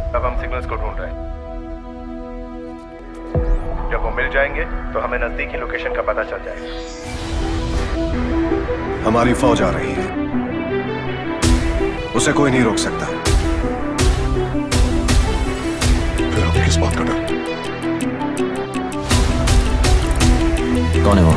अब हम सिग्नल्स को ढूंढ रहे हैं। जब वो मिल जाएंगे तो हमें नजदीकी लोकेशन का पता चल जाएगा। हमारी फौज आ रही है, उसे कोई नहीं रोक सकता। फिर हमें किस बात का डर? कौन है वो?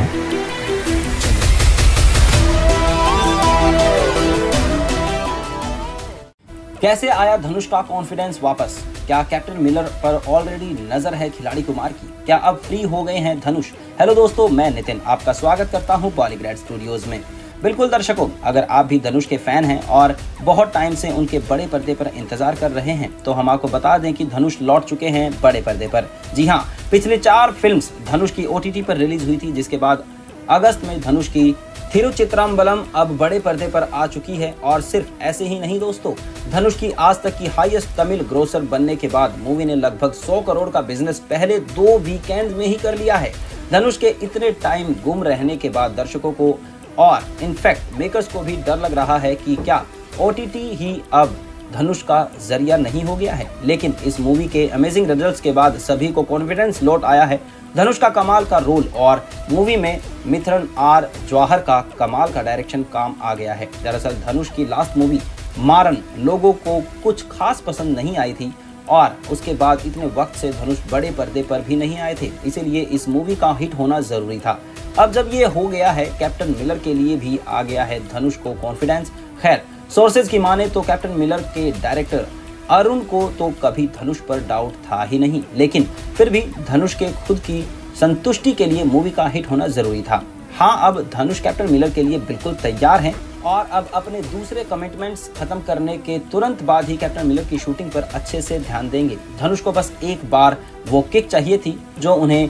कैसे आया धनुष का कॉन्फिडेंस वापस? क्या कैप्टन मिलर पर ऑलरेडी नजर है खिलाड़ी कुमार की? क्या अब फ्री हो गए हैं धनुष? हेलो दोस्तों, मैं नितिन आपका स्वागत करता हूं बॉलीग्रैड स्टूडियोज में। बिल्कुल दर्शकों, अगर आप भी धनुष के फैन हैं और बहुत टाइम से उनके बड़े पर्दे पर इंतजार कर रहे हैं तो हम आपको बता दें कि धनुष लौट चुके हैं बड़े पर्दे पर। जी हाँ, पिछले 4 फिल्म्स धनुष की OTT पर रिलीज हुई थी, जिसके बाद अगस्त में धनुष की थिरुचित्रम्बलम अब बड़े पर्दे पर आ चुकी है। और सिर्फ ऐसे ही नहीं दोस्तों, धनुष की आज तक की हाईएस्ट तमिल ग्रोसर बनने के बाद मूवी ने लगभग 100 करोड़ का बिजनेस पहले 2 वीकेंड में ही कर लिया है। धनुष के इतने टाइम गुम रहने के बाद दर्शकों को और इनफैक्ट मेकर्स को भी डर लग रहा है कि क्या OTT ही अब धनुष का जरिया नहीं हो गया है। लेकिन इस मूवी के अमेजिंग रिजल्ट्स के बाद सभी को कॉन्फिडेंस लौट आया है। धनुष का कमाल का रोल और मूवी में मिथुन R जवाहर का कमाल का डायरेक्शन काम आ गया है। दरअसल धनुष की लास्ट मूवी मारन लोगों को कुछ खास पसंद नहीं आई थी और उसके बाद इतने वक्त से धनुष बड़े पर्दे पर भी नहीं आए थे, इसीलिए इस मूवी का हिट होना जरूरी था। अब जब ये हो गया है, कैप्टन मिलर के लिए भी आ गया है धनुष को कॉन्फिडेंस। खैर, सोर्सेज की माने तो कैप्टन मिलर के डायरेक्टर अरुण को तो कभी धनुष पर डाउट था ही नहीं, लेकिन फिर भी धनुष के खुद की संतुष्टि के लिए मूवी का हिट होना जरूरी था। हाँ, अब धनुष कैप्टन मिलर के लिए बिल्कुल तैयार हैं और अब अपने दूसरे कमिटमेंट्स खत्म करने के तुरंत बाद ही कैप्टन मिलर की शूटिंग पर अच्छे से ध्यान देंगे। धनुष को बस एक बार वो किक चाहिए थी जो उन्हें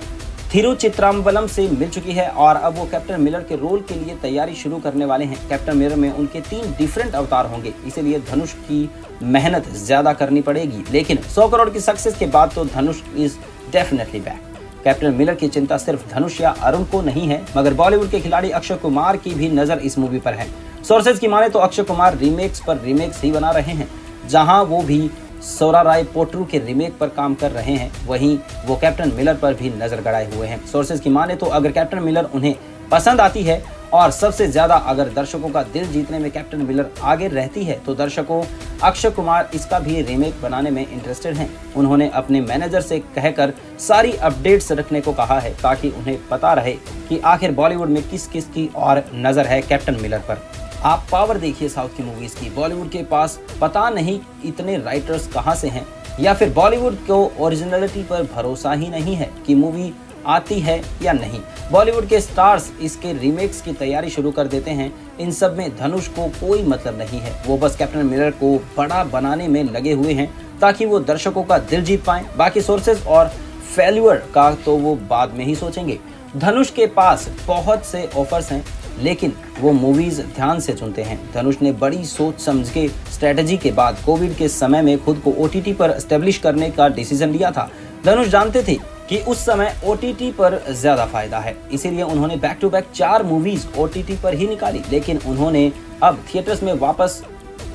थिरुचित्रम्बलम से मिल चुकी है और अब वो कैप्टन मिलर के रोल के लिए तैयारी शुरू करने वाले हैं। कैप्टन मिलर में उनके 3 डिफरेंट अवतार होंगे, इसीलिए धनुष की मेहनत ज्यादा करनी पड़ेगी। लेकिन 100 करोड़ की सक्सेस के बाद तो Dhanush is definitely back. Captain Miller की चिंता सिर्फ धनुष या अरुण को नहीं है, मगर बॉलीवुड के खिलाड़ी अक्षय कुमार की भी नजर इस मूवी पर है। सोर्सेज की माने तो अक्षय कुमार रीमेक्स पर रीमेक्स ही बना रहे हैं। जहां वो भी सोरा राय पोट्रू के रीमेक पर काम कर रहे हैं, वहीं वो कैप्टन मिलर पर भी नजर गड़ाए हुए हैं। सोर्सेज की माने तो अगर कैप्टन मिलर उन्हें पसंद आती है और सबसे ज्यादा अगर दर्शकों का दिल जीतने में कैप्टन मिलर आगे रहती है तो दर्शकों अक्षय कुमार इसका भी रीमेक बनाने में इंटरेस्टेड हैं। उन्होंने अपने मैनेजर से कहकर सारी अपडेट्स रखने को कहा है ताकि उन्हें पता रहे कि आखिर बॉलीवुड में किस किस की और नजर है कैप्टन मिलर पर। आप पावर देखिए साउथ की मूवीज की। बॉलीवुड के पास पता नहीं इतने राइटर्स कहां से हैं, या फिर बॉलीवुड को ओरिजिनलिटी पर भरोसा ही नहीं है कि मूवी आती है या नहीं। बॉलीवुड के स्टार्स इसके रीमेक्स की तैयारी शुरू कर देते हैं। इन सब में धनुष को कोई मतलब नहीं है। वो बस कैप्टन मिलर को बड़ा बनाने में लगे हुए हैं ताकि वो दर्शकों का दिल जीत पाएं। बाकी सोर्सेज और फेल्यूर का तो वो बाद में ही सोचेंगे। धनुष के पास बहुत से ऑफर्स हैं, लेकिन वो मूवीज ध्यान से चुनते हैं। धनुष ने बड़ी सोच समझ के स्ट्रेटजी के बाद कोविड के समय में खुद को OTT पर एस्टेब्लिश करने का डिसीजन लिया था। धनुष जानते थे कि उस समय OTT पर ज्यादा फायदा है, इसीलिए उन्होंने back to back 4 movies OTT पर ही निकाली। लेकिन उन्होंने अब थिएटर्स में वापस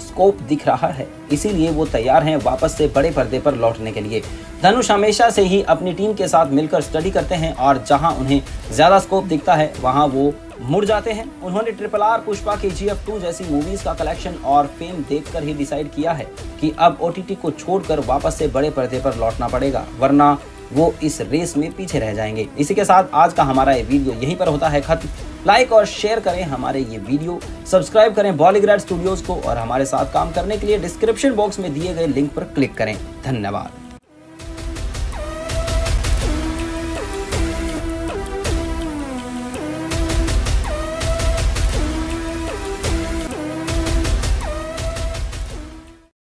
स्कोप दिख रहा है, इसीलिए वो तैयार हैं वापस से बड़े पर्दे पर लौटने के लिए। धनुष हमेशा से ही अपनी टीम के साथ मिलकर स्टडी करते हैं और जहां उन्हें ज्यादा स्कोप दिखता है वहां वो मुड़ जाते हैं। उन्होंने RRR, पुष्पा, KGF 2 जैसी मूवीज का कलेक्शन और फेम देखकर ही डिसाइड किया है कि अब OTT को छोड़कर वापस से बड़े पर्दे पर लौटना पड़ेगा, वरना वो इस रेस में पीछे रह जाएंगे। इसी के साथ आज का हमारा ये वीडियो यहीं पर होता है खत्म। लाइक और शेयर करें हमारे ये वीडियो, सब्सक्राइब करें बॉलीग्रैड स्टूडियोज को और हमारे साथ काम करने के लिए डिस्क्रिप्शन बॉक्स में दिए गए लिंक पर क्लिक करें। धन्यवाद।